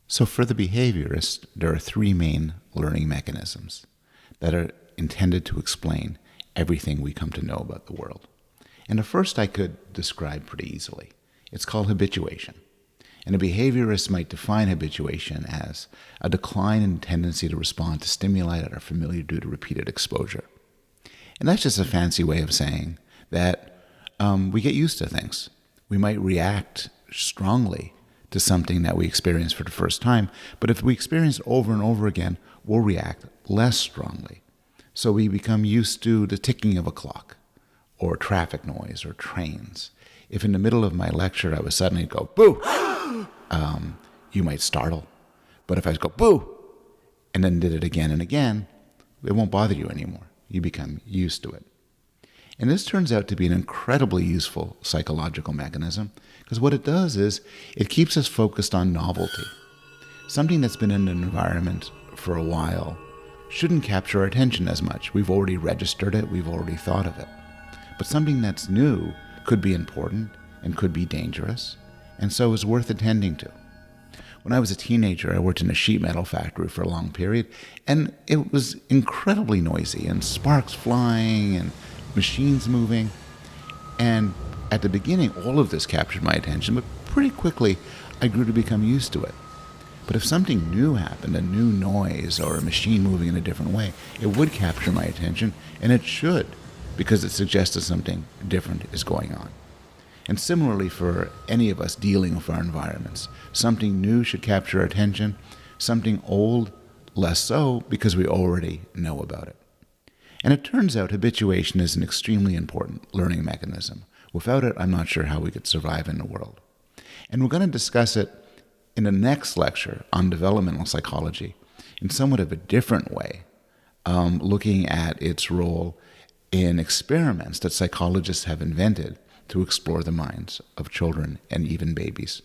So for the behaviorist, there are three main learning mechanisms that are intended to explain everything we come to know about the world. And the first I could describe pretty easily. It's called habituation. And a behaviorist might define habituation as a decline in tendency to respond to stimuli that are familiar due to repeated exposure. And that's just a fancy way of saying that we get used to things. We might react strongly to something that we experience for the first time, but if we experience it over and over again, we'll react less strongly. So we become used to the ticking of a clock, or traffic noise, or trains. If in the middle of my lecture I would suddenly go, boo, you might startle. But if I go, boo, and then did it again and again, it won't bother you anymore. You become used to it. And this turns out to be an incredibly useful psychological mechanism, because what it does is it keeps us focused on novelty. Something that's been in an environment for a while shouldn't capture our attention as much. We've already registered it, we've already thought of it. But something that's new could be important and could be dangerous, and so is worth attending to. When I was a teenager, I worked in a sheet metal factory for a long period, and it was incredibly noisy, and sparks flying, and machines moving. And at the beginning, all of this captured my attention, but pretty quickly, I grew to become used to it. But if something new happened, a new noise, or a machine moving in a different way, it would capture my attention, and it should, because it suggested something different is going on. And similarly for any of us dealing with our environments, something new should capture our attention, something old less so, because we already know about it. And it turns out habituation is an extremely important learning mechanism. Without it, I'm not sure how we could survive in the world. And we're going to discuss it in the next lecture on developmental psychology in somewhat of a different way, looking at its role in experiments that psychologists have invented to explore the minds of children and even babies.